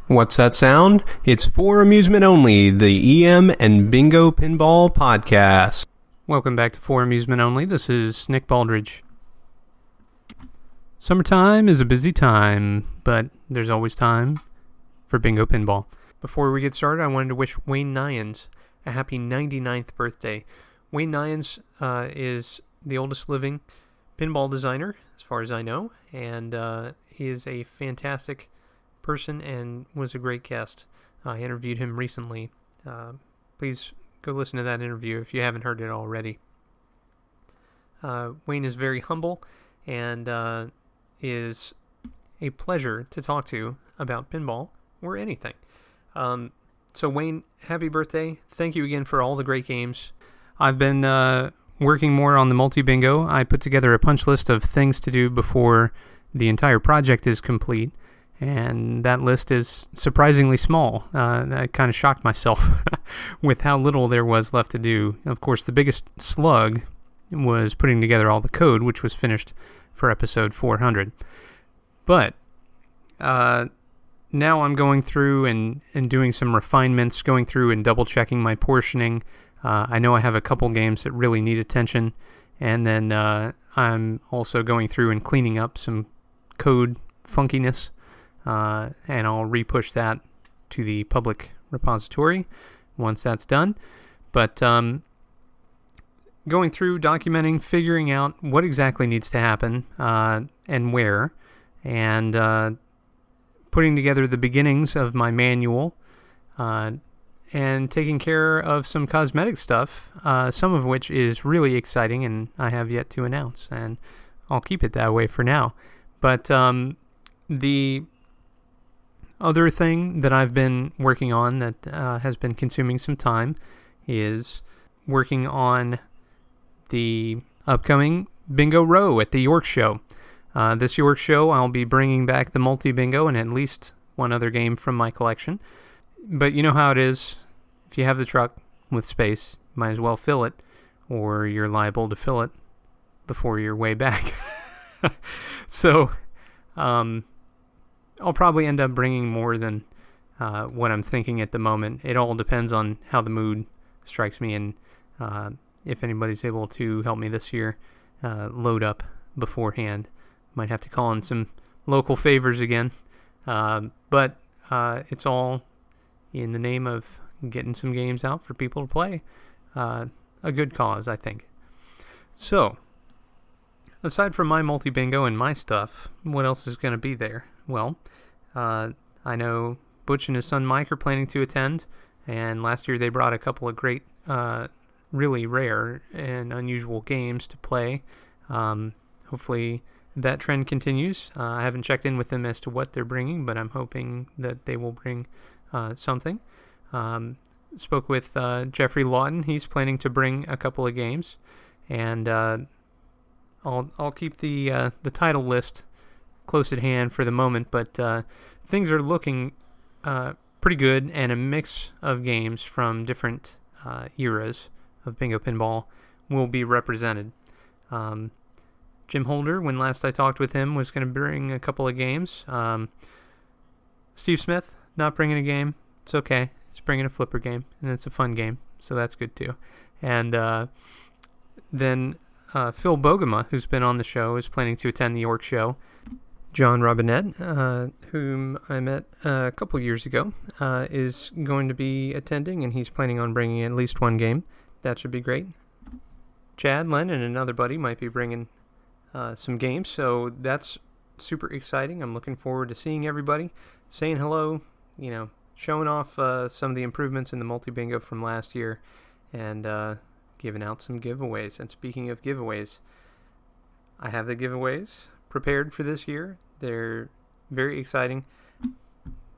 What's that sound? It's for amusement only, the EM and Bingo Pinball Podcast. Welcome back to For Amusement Only. This is Nick Baldridge. Summertime is a busy time, but there's always time for Bingo Pinball. Before we get started, I wanted to wish Wayne Nyans a happy 99th birthday. Wayne Nyans is the oldest living pinball designer, as far as I know, and he is a fantastic person and was a great guest. I interviewed him recently. Please go listen to that interview if you haven't heard it already. Wayne is very humble and is a pleasure to talk to about pinball or anything. So Wayne, happy birthday. Thank you again for all the great games. I've been working more on the multi-bingo. I put together a punch list of things to do before the entire project is complete. And that list is surprisingly small. I kind of shocked myself with how little there was left to do. Of course, the biggest slug was putting together all the code, which was finished for episode 400. But now I'm going through and doing some refinements, going through and double-checking my portioning. I know I have a couple games that really need attention. And then I'm also going through and cleaning up some code funkiness. And I'll re-push that to the public repository once that's done. But going through, documenting, figuring out what exactly needs to happen and where, and putting together the beginnings of my manual, and taking care of some cosmetic stuff, some of which is really exciting and I have yet to announce, and I'll keep it that way for now. But the other thing that I've been working on that has been consuming some time is working on the upcoming Bingo Row at the York Show. This York Show, I'll be bringing back the multi-bingo and at least one other game from my collection. But you know how it is. If you have the truck with space, you might as well fill it, or you're liable to fill it before you're way back. So, I'll probably end up bringing more than what I'm thinking at the moment. It all depends on how the mood strikes me and if anybody's able to help me this year load up beforehand. Might have to call in some local favors again. But it's all in the name of getting some games out for people to play. A good cause, I think. So, aside from my multi-bingo and my stuff, what else is going to be there? Well, I know Butch and his son Mike are planning to attend, and last year they brought a couple of great, really rare and unusual games to play. Hopefully that trend continues. I haven't checked in with them as to what they're bringing, but I'm hoping that they will bring something. Spoke with Jeffrey Lawton. He's planning to bring a couple of games, and I'll keep the title list close at hand for the moment, but things are looking pretty good, and a mix of games from different eras of Bingo Pinball will be represented. Jim Holder, when last I talked with him, was going to bring a couple of games. Steve Smith, not bringing a game. It's okay. He's bringing a flipper game, and it's a fun game, so that's good too. And then Phil Bogema, who's been on the show, is planning to attend the York Show. John Robinette, whom I met a couple years ago, is going to be attending, and he's planning on bringing at least one game. That should be great. Chad, Len, and another buddy might be bringing some games, so that's super exciting. I'm looking forward to seeing everybody, saying hello, showing off some of the improvements in the multi-bingo from last year, and giving out some giveaways. And speaking of giveaways, I have the giveaways prepared for this year. They're very exciting,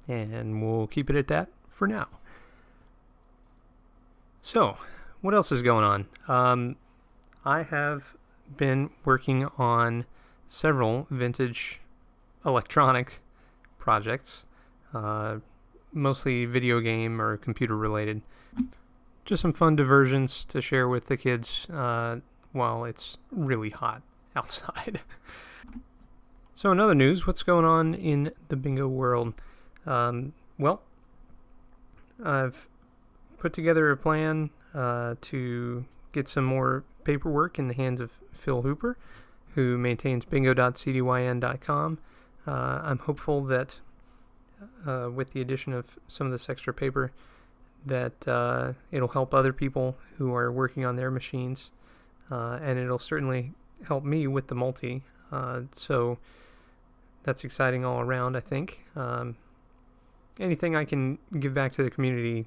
and we'll keep it at that for now. So, what else is going on? I have been working on several vintage electronic projects, mostly video game or computer related. Just some fun diversions to share with the kids while it's really hot outside. So in other news, what's going on in the bingo world? Well, I've put together a plan to get some more paperwork in the hands of Phil Hooper, who maintains bingo.cdyn.com. I'm hopeful that with the addition of some of this extra paper, that it'll help other people who are working on their machines, and it'll certainly help me with the multi. So that's exciting all around, I think. Anything I can give back to the community,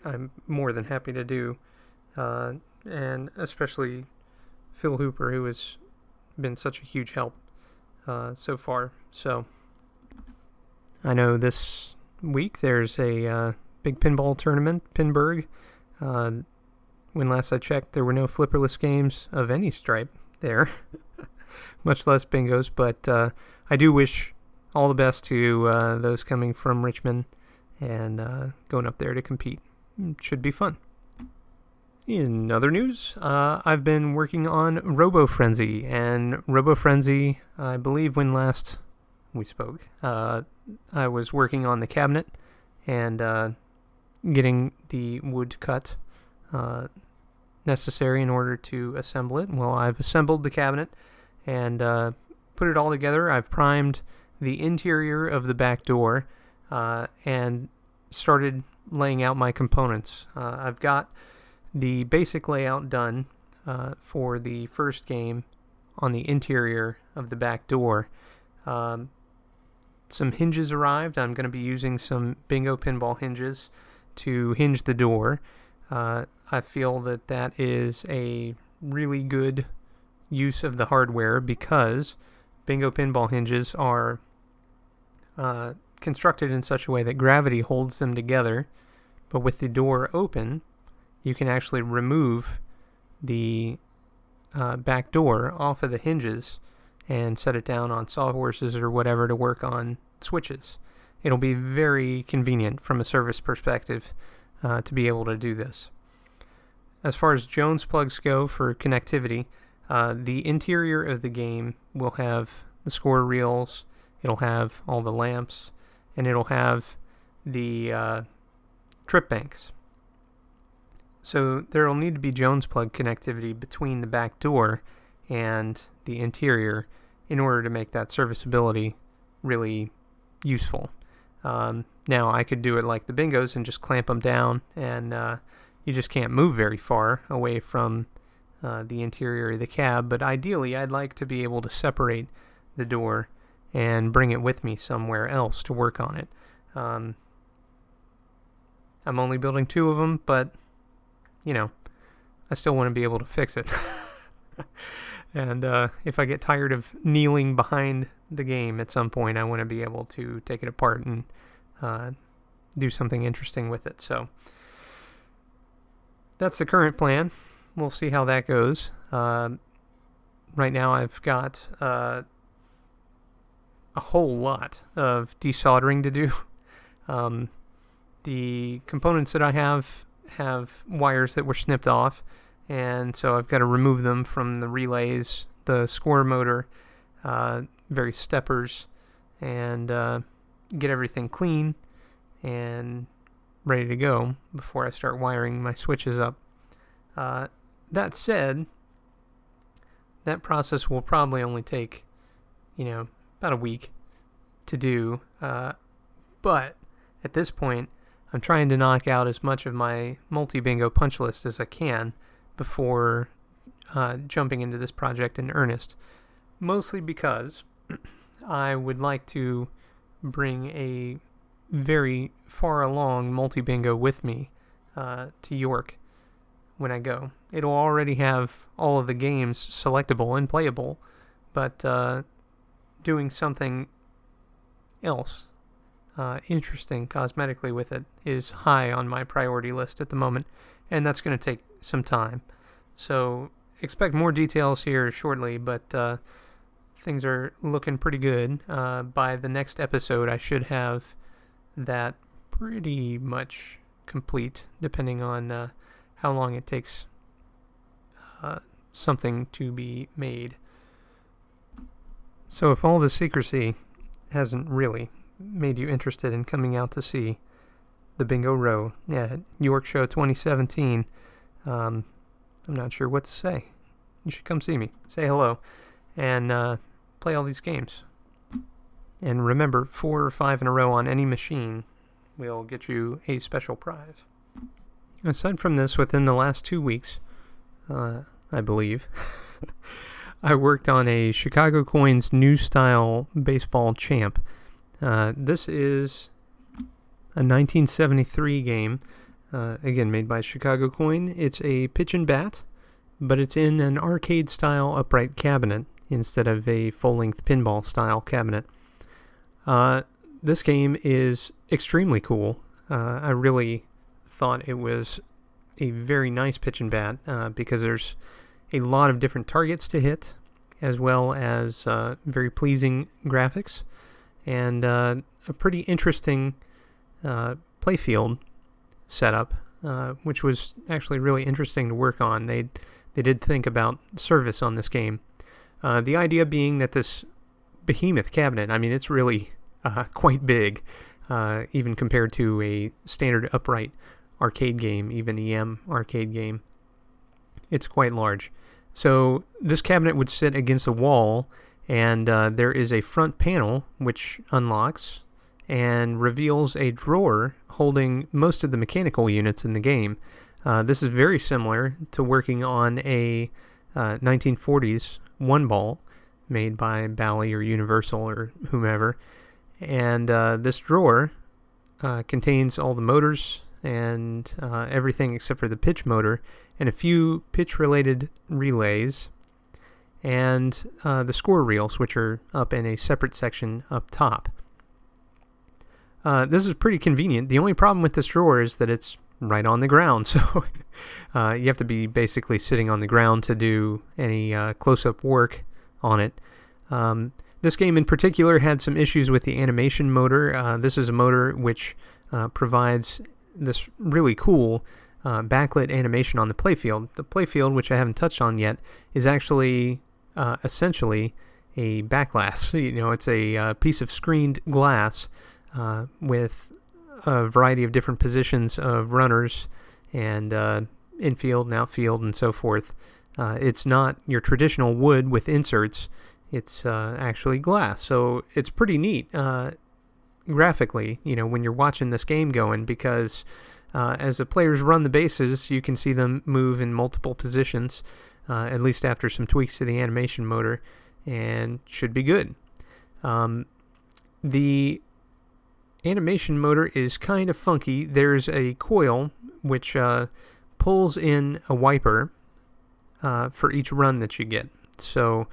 I'm more than happy to do, and especially Phil Hooper, who has been such a huge help so far. So I know this week there's a big pinball tournament, Pinburg. When last I checked, there were no flipperless games of any stripe there, much less bingos, but I do wish all the best to those coming from Richmond and going up there to compete. It should be fun. In other news, I've been working on Robo-Frenzy, and Robo-Frenzy, I believe when last we spoke, I was working on the cabinet and getting the wood cut necessary in order to assemble it. Well, I've assembled the cabinet and put it all together. I've primed the interior of the back door and started laying out my components. I've got the basic layout done for the first game on the interior of the back door. Some hinges arrived. I'm going to be using some Bingo pinball hinges to hinge the door. I feel that that is a really good use of the hardware because Bingo pinball hinges are constructed in such a way that gravity holds them together, but with the door open, you can actually remove the back door off of the hinges and set it down on sawhorses or whatever to work on switches. It'll be very convenient from a service perspective to be able to do this. As far as Jones plugs go for connectivity, the interior of the game will have the score reels, it'll have all the lamps, and it'll have the trip banks. So there will need to be Jones plug connectivity between the back door and the interior in order to make that serviceability really useful. Now I could do it like the bingos and just clamp them down, and you just can't move very far away from the interior of the cab, but ideally I'd like to be able to separate the door and bring it with me somewhere else to work on it. I'm only building 2 of them, but you know, I still want to be able to fix it. And if I get tired of kneeling behind the game at some point, I want to be able to take it apart and do something interesting with it. So that's the current plan. We'll see how that goes. Right now I've got a whole lot of desoldering to do. The components that I have wires that were snipped off, and so I've got to remove them from the relays, the score motor, various steppers, and get everything clean and ready to go before I start wiring my switches up. That said, that process will probably only take, about a week to do, but at this point I'm trying to knock out as much of my multi-bingo punch list as I can before jumping into this project in earnest. Mostly because I would like to bring a very far along multi-bingo with me to York when I go. It'll already have all of the games selectable and playable, but doing something else interesting cosmetically with it is high on my priority list at the moment, and that's going to take some time. So expect more details here shortly, but things are looking pretty good. By the next episode, I should have that pretty much complete, depending on how long it takes something to be made. So if all the secrecy hasn't really made you interested in coming out to see the Bingo Row at York Show 2017. I'm not sure what to say. You should come see me, say hello, and play all these games. And remember, 4 or 5 in a row on any machine will get you a special prize. Aside from this, within the last 2 weeks, I believe, I worked on a Chicago Coins new style baseball champ. This is a 1973 game, again made by Chicago Coin. It's a pitch and bat, but it's in an arcade style upright cabinet instead of a full-length pinball style cabinet. This game is extremely cool. I really thought it was a very nice pitch and bat because there's a lot of different targets to hit, as well as very pleasing graphics and a pretty interesting playfield setup, which was actually really interesting to work on. They did think about service on this game. The idea being that this behemoth cabinet, I mean, it's really quite big, even compared to a standard upright arcade game, even EM arcade game. It's quite large. So this cabinet would sit against a wall, and there is a front panel which unlocks and reveals a drawer holding most of the mechanical units in the game. This is very similar to working on a 1940s one-ball made by Bally or Universal or whomever. And this drawer contains all the motors and everything except for the pitch motor and a few pitch-related relays and the score reels, which are up in a separate section up top. This is pretty convenient. The only problem with this drawer is that it's right on the ground, so you have to be basically sitting on the ground to do any close-up work on it. This game in particular had some issues with the animation motor. This is a motor which provides this really cool backlit animation on the playfield. The playfield, which I haven't touched on yet, is actually essentially a backglass. You know, it's a piece of screened glass with a variety of different positions of runners and infield and outfield and so forth. It's not your traditional wood with inserts. It's actually glass, so it's pretty neat graphically, you know, when you're watching this game going, because as the players run the bases, you can see them move in multiple positions, at least after some tweaks to the animation motor, and should be good. The animation motor is kind of funky. There's a coil which pulls in a wiper for each run that you get. So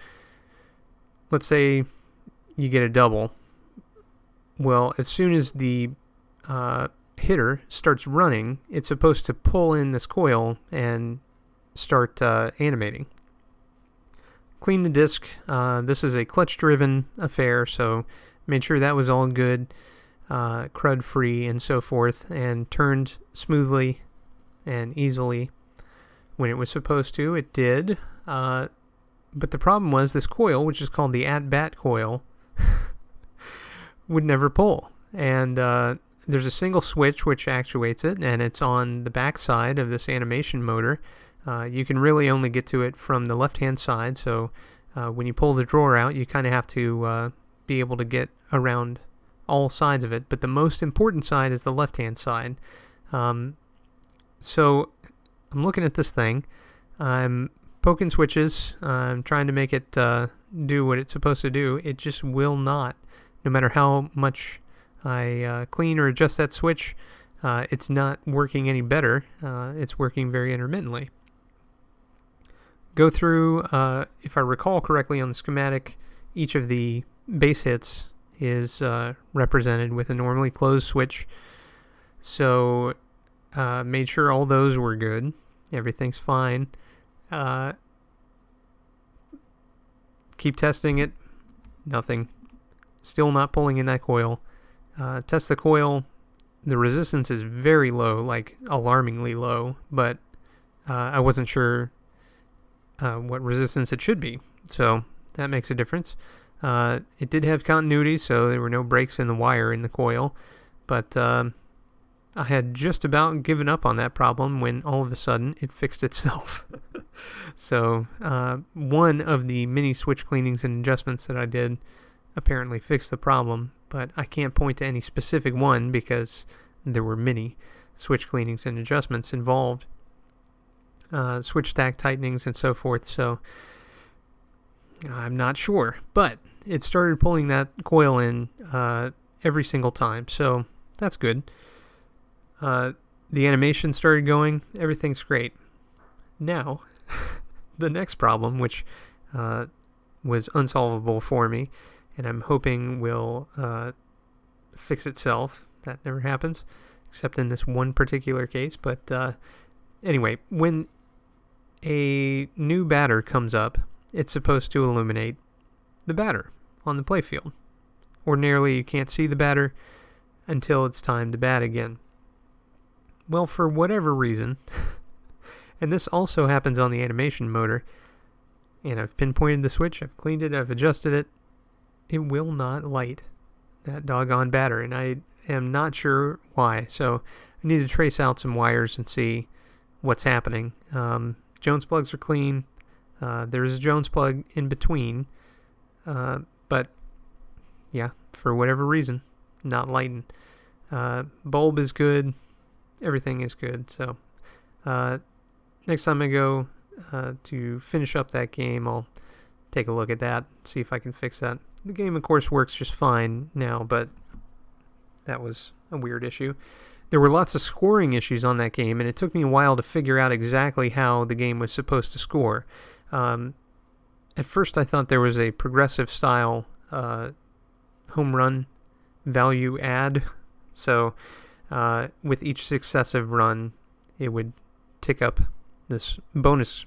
let's say you get a double. Well, as soon as the hitter starts running, it's supposed to pull in this coil and start animating. Clean the disc. This is a clutch-driven affair, so made sure that was all good, crud-free and so forth, and turned smoothly and easily when it was supposed to. It did. But the problem was this coil, which is called the at-bat coil, would never pull. And there's a single switch which actuates it, and it's on the back side of this animation motor. You can really only get to it from the left-hand side, so when you pull the drawer out, you kind of have to be able to get around all sides of it. But the most important side is the left-hand side. So I'm looking at this thing. I'm poking switches. I'm trying to make it do what it's supposed to do. It just will not. No matter how much I clean or adjust that switch, it's not working any better. It's working very intermittently. Go through, if I recall correctly on the schematic, each of the base hits is represented with a normally closed switch. So made sure all those were good. Everything's fine. Keep testing it. Nothing. Still not pulling in that coil. Test the coil. The resistance is very low, like alarmingly low, but I wasn't sure what resistance it should be, so that makes a difference. It did have continuity, so there were no breaks in the wire in the coil, but I had just about given up on that problem when all of a sudden it fixed itself. So one of the mini switch cleanings and adjustments that I did apparently fixed the problem, but I can't point to any specific one because there were many switch cleanings and adjustments involved, switch stack tightenings and so forth, so I'm not sure, but it started pulling that coil in every single time, so that's good. The animation started going, everything's great. Now, the next problem, which was unsolvable for me, and I'm hoping will fix itself. That never happens, except in this one particular case. But anyway, when a new batter comes up, it's supposed to illuminate the batter on the playfield. Ordinarily, you can't see the batter until it's time to bat again. Well, for whatever reason, and this also happens on the animation motor, and I've pinpointed the switch, I've cleaned it, I've adjusted it, it will not light that doggone batter, and I am not sure why, so I need to trace out some wires and see what's happening. Jones plugs are clean, there's a Jones plug in between, but yeah, for whatever reason, not lighting. Bulb is good, everything is good, so next time I go to finish up that game, I'll take a look at that, see if I can fix that. The game, of course, works just fine now, but that was a weird issue. There were lots of scoring issues on that game, and it took me a while to figure out exactly how the game was supposed to score. At first, I thought there was a progressive style home run value add, so with each successive run, it would tick up this bonus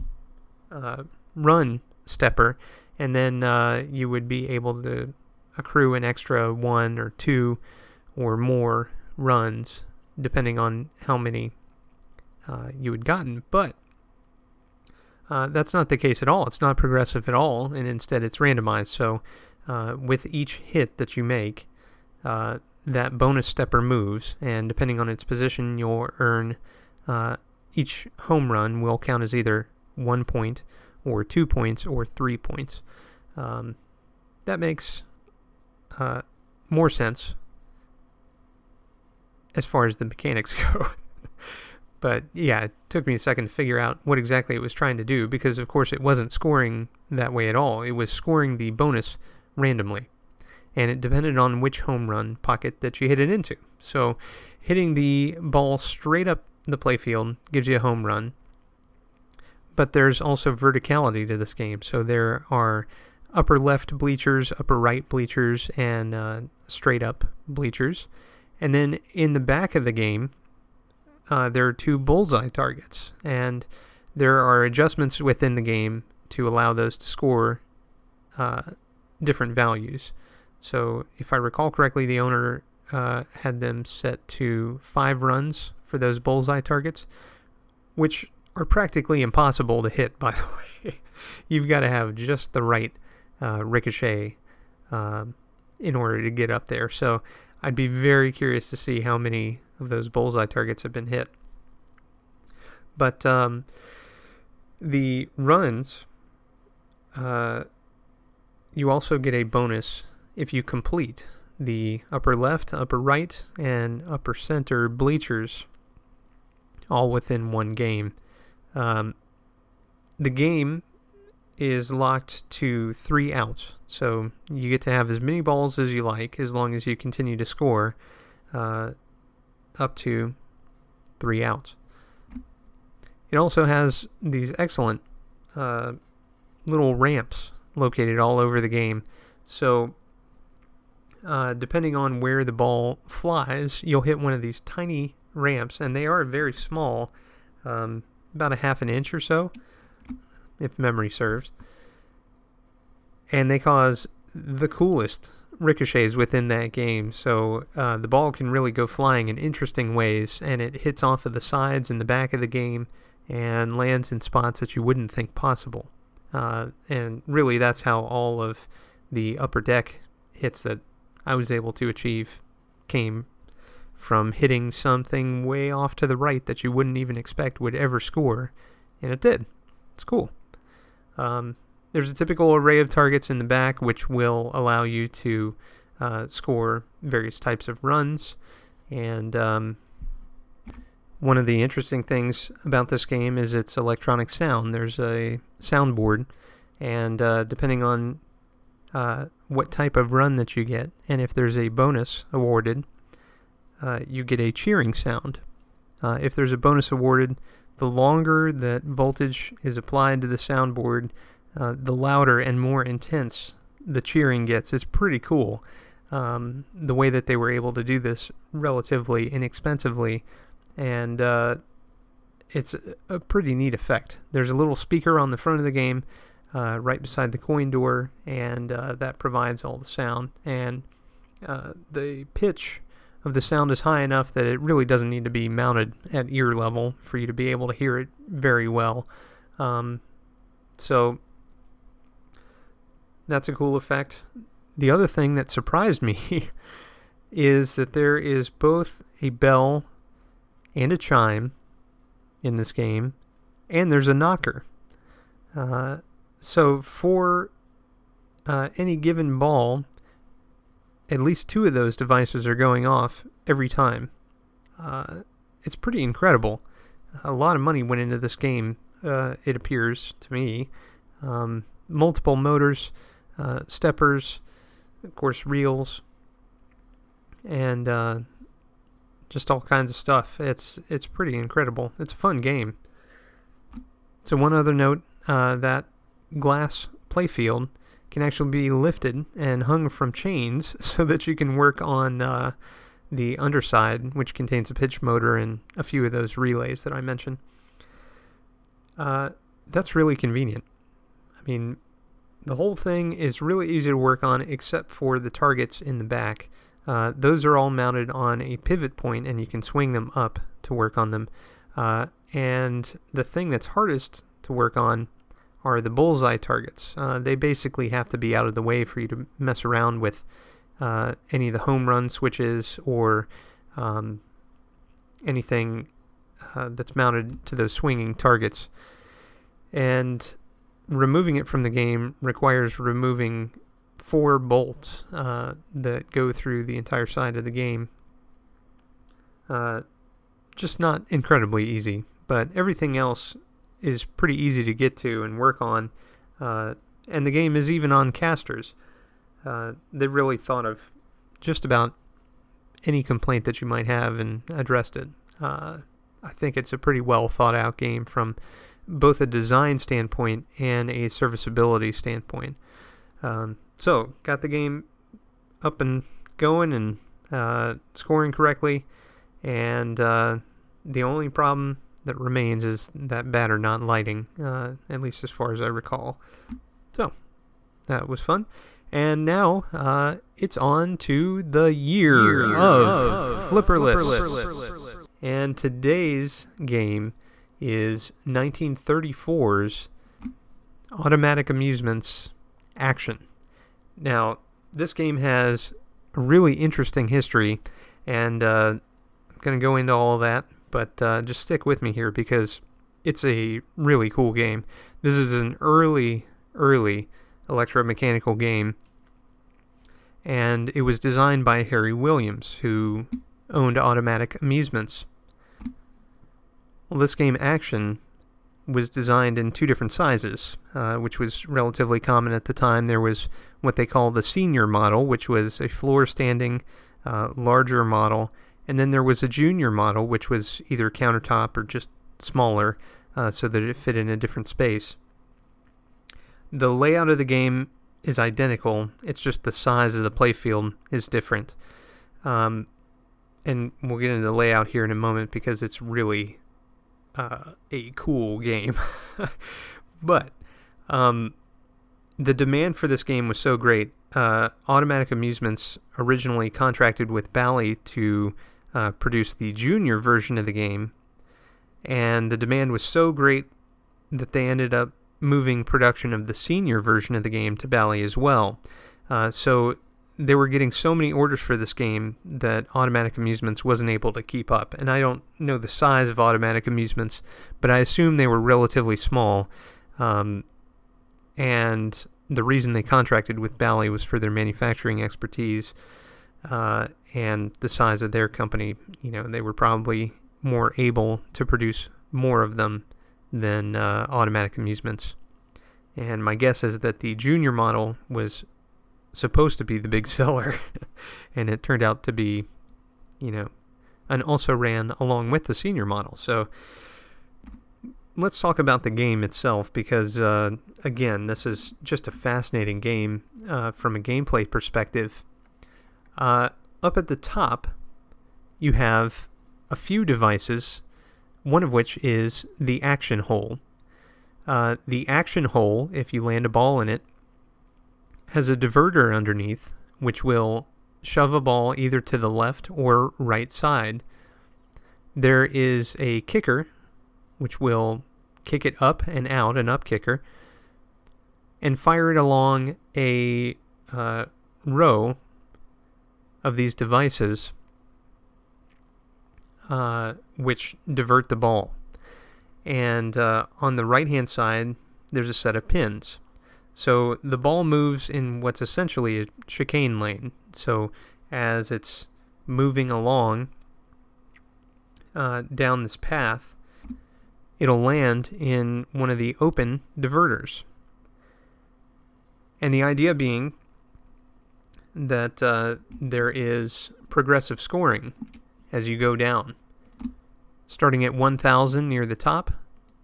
run stepper, and then you would be able to accrue an extra 1 or 2 or more runs, depending on how many you had gotten. But that's not the case at all. It's not progressive at all, and instead it's randomized. So with each hit that you make, that bonus stepper moves, and depending on its position, you'll earn each home run will count as either 1 point or 2 points or 3 points. That makes more sense as far as the mechanics go. But yeah, it took me a second to figure out what exactly it was trying to do, because of course it wasn't scoring that way at all. It was scoring the bonus randomly, and it depended on which home run pocket that you hit it into. So hitting the ball straight up the playfield gives you a home run, but there's also verticality to this game. So there are upper left bleachers, upper right bleachers, and straight up bleachers. And then in the back of the game, there are 2 bullseye targets, and there are adjustments within the game to allow those to score different values. So if I recall correctly, the owner had them set to 5 runs for those bullseye targets, which are practically impossible to hit, by the way. You've got to have just the right ricochet in order to get up there. So I'd be very curious to see how many of those bullseye targets have been hit. But the runs, you also get a bonus if you complete the upper left, upper right, and upper center bleachers all within one game. The game is locked to 3 outs, so you get to have as many balls as you like as long as you continue to score up to 3 outs. It also has these excellent little ramps located all over the game, so depending on where the ball flies, you'll hit one of these tiny ramps, and they are very small, about a half an inch or so, if memory serves. And they cause the coolest ricochets within that game, so the ball can really go flying in interesting ways, and it hits off of the sides and the back of the game and lands in spots that you wouldn't think possible. And really, that's how all of the upper deck hits that I was able to achieve came from hitting something way off to the right that you wouldn't even expect would ever score, and it did. It's cool. There's a typical array of targets in the back, which will allow you to score various types of runs, and one of the interesting things about this game is its electronic sound. There's a soundboard, and depending on what type of run that you get, and if there's a bonus awarded, you get a cheering sound. If there's a bonus awarded, the longer that voltage is applied to the soundboard, the louder and more intense the cheering gets. It's pretty cool. The way that they were able to do this relatively inexpensively, and it's a pretty neat effect. There's a little speaker on the front of the game right beside the coin door, and that provides all the sound. And the pitch of the sound is high enough that it really doesn't need to be mounted at ear level for you to be able to hear it very well. So that's a cool effect. The other thing that surprised me is that there is both a bell and a chime in this game, and there's a knocker. So for any given ball, at least two of those devices are going off every time. It's pretty incredible. A lot of money went into this game, it appears to me. Multiple motors, steppers, of course reels, and just all kinds of stuff. It's pretty incredible. It's a fun game. So one other note, that glass playfield can actually be lifted and hung from chains so that you can work on the underside, which contains a pitch motor and a few of those relays that I mentioned. That's really convenient. I mean, the whole thing is really easy to work on except for the targets in the back. Those are all mounted on a pivot point, and you can swing them up to work on them. And the thing that's hardest to work on are the bullseye targets. They basically have to be out of the way for you to mess around with any of the home run switches or anything that's mounted to those swinging targets. And removing it from the game requires removing 4 bolts that go through the entire side of the game. Just not incredibly easy, but everything else is pretty easy to get to and work on, and the game is even on casters. They really thought of just about any complaint that you might have and addressed it. I think it's a pretty well thought out game from both a design standpoint and a serviceability standpoint. So got the game up and going and scoring correctly, and the only problem that remains is that batter not lighting, at least as far as I recall. So that was fun. And now it's on to the year of Flipperless. And today's game is 1934's Automatic Amusements Action. Now, this game has a really interesting history, and I'm going to go into all of that, but just stick with me here because it's a really cool game. This is an early electromechanical game, and it was designed by Harry Williams, who owned Automatic Amusements. Well, this game Action was designed in 2 different sizes, which was relatively common at the time. There was what they call the senior model, which was a floor-standing, larger model, and then there was a junior model, which was either countertop or just smaller, so that it fit in a different space. The layout of the game is identical, it's just the size of the playfield is different. And we'll get into the layout here in a moment because it's really a cool game. But the demand for this game was so great. Automatic Amusements originally contracted with Bally to produce the junior version of the game, and the demand was so great that they ended up moving production of the senior version of the game to Bally as well. So they were getting so many orders for this game that Automatic Amusements wasn't able to keep up. And I don't know the size of Automatic Amusements, but I assume they were relatively small. And the reason they contracted with Bally was for their manufacturing expertise and the size of their company. They were probably more able to produce more of them than Automatic Amusements. And my guess is that the junior model was supposed to be the big seller, and it turned out to be, and also ran along with the senior model. So let's talk about the game itself, because again, this is just a fascinating game from a gameplay perspective. Up at the top, you have a few devices, one of which is the action hole. The action hole, if you land a ball in it, has a diverter underneath, which will shove a ball either to the left or right side. There is a kicker, which will kick it up and out, an up kicker, and fire it along a row of these devices, which divert the ball. And on the right-hand side, there's a set of pins. So the ball moves in what's essentially a chicane lane. So as it's moving along down this path, it'll land in one of the open diverters. And the idea being that there is progressive scoring as you go down, starting at 1,000 near the top,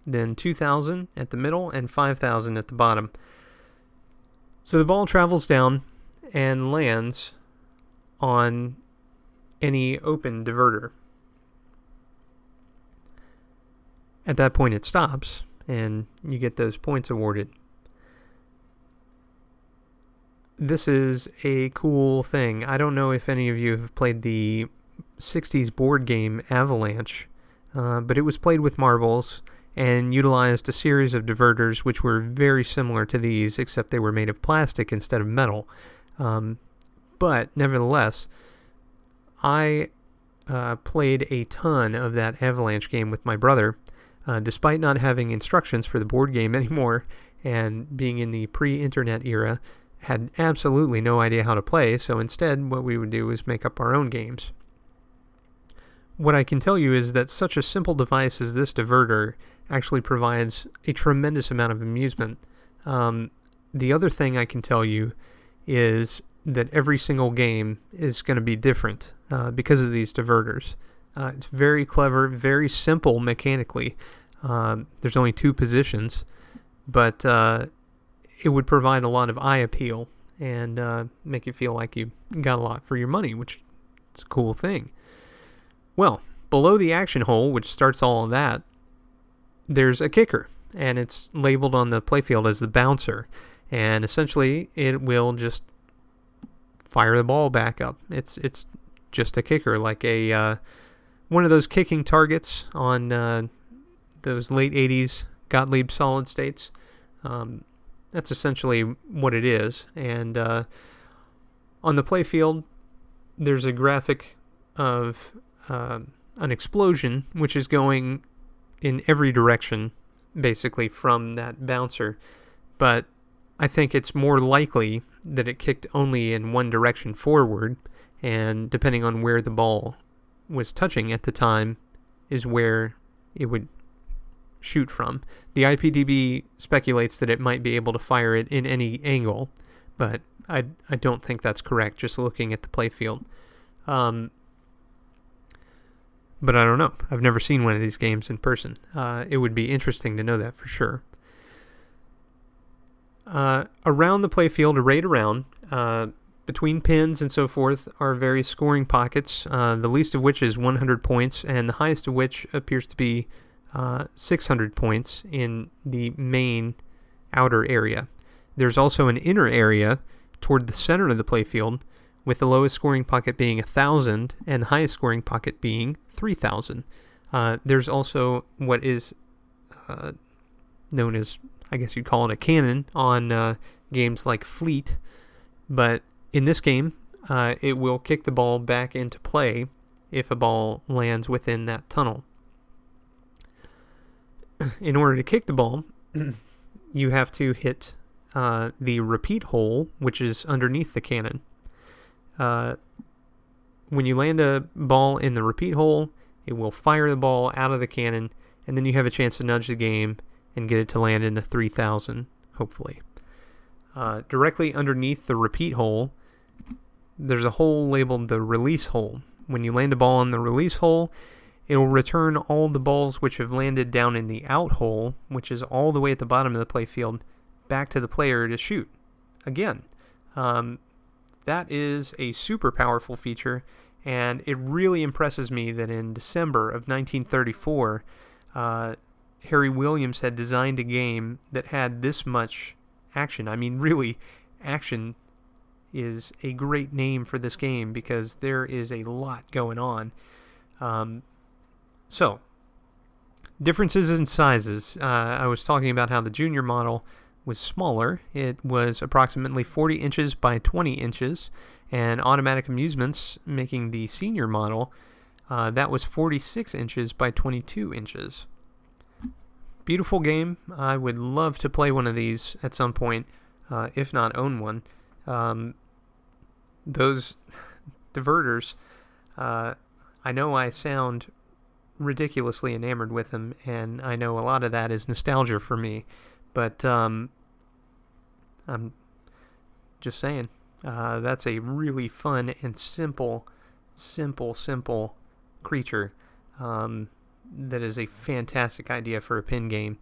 then 2,000 at the middle, and 5,000 at the bottom. So the ball travels down and lands on any open diverter. At that point it stops, and you get those points awarded. This is a cool thing. I don't know if any of you have played the 60s board game Avalanche, but it was played with marbles and utilized a series of diverters which were very similar to these, except they were made of plastic instead of metal. But nevertheless, I played a ton of that Avalanche game with my brother, despite not having instructions for the board game anymore, and being in the pre-internet era, had absolutely no idea how to play, so instead what we would do is make up our own games. What I can tell you is that such a simple device as this diverter actually provides a tremendous amount of amusement. The other thing I can tell you is that every single game is going to be different because of these diverters. It's very clever, very simple mechanically. There's only 2 positions, but it would provide a lot of eye appeal and make you feel like you got a lot for your money, which is a cool thing. Well, below the action hole, which starts all of that, there's a kicker, and it's labeled on the playfield as the bouncer, and essentially it will just fire the ball back up. It's just a kicker, like a one of those kicking targets on those late 80s Gottlieb solid states. That's essentially what it is, and on the playfield there's a graphic of an explosion which is going in every direction basically from that bouncer, but I think it's more likely that it kicked only in one direction forward, and depending on where the ball was touching at the time is where it would shoot from. The IPDB speculates that it might be able to fire it in any angle, but I don't think that's correct just looking at the playfield. But I don't know. I've never seen one of these games in person. It would be interesting to know that for sure. Around the playfield, arrayed around, between pins and so forth, are various scoring pockets, the least of which is 100 points, and the highest of which appears to be 600 points in the main outer area. There's also an inner area toward the center of the playfield, with the lowest scoring pocket being 1,000 and the highest scoring pocket being 3,000. There's also what is known as, I guess you'd call it a cannon, on games like Fleet, But in this game, it will kick the ball back into play if a ball lands within that tunnel. In order to kick the ball, you have to hit the repeat hole, which is underneath the cannon. When you land a ball in the repeat hole, it will fire the ball out of the cannon, and then you have a chance to nudge the game and get it to land in the 3000, hopefully. Directly underneath the repeat hole, there's a hole labeled the release hole. When you land a ball in the release hole, it will return all the balls which have landed down in the out hole, which is all the way at the bottom of the playfield, back to the player to shoot again. That is a super powerful feature, and it really impresses me that in December of 1934, Harry Williams had designed a game that had this much action. I mean, really, action is a great name for this game because there is a lot going on. So, differences in sizes. I was talking about how the junior model was smaller. It was approximately 40 inches by 20 inches, and Automatic Amusements, making the senior model, that was 46 inches by 22 inches. Beautiful game. I would love to play one of these at some point, if not own one. Those diverters, I know I sound ridiculously enamored with them, and I know a lot of that is nostalgia for me, but I'm just saying, that's a really fun and simple creature that is a fantastic idea for a pin game.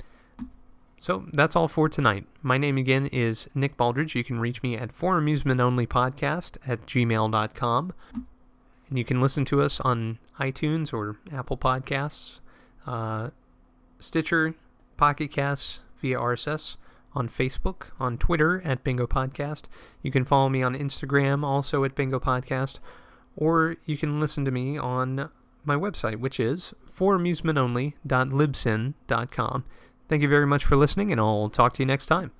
So that's all for tonight. My name again is Nick Baldridge. You can reach me at foramusementonlypodcast@gmail.com. And you can listen to us on iTunes or Apple Podcasts, Stitcher, Pocket Casts via RSS, on Facebook, on Twitter at Bingo Podcast. You can follow me on Instagram also at Bingo Podcast, or you can listen to me on my website, which is foramusementonly.libsyn.com. Thank you very much for listening, and I'll talk to you next time.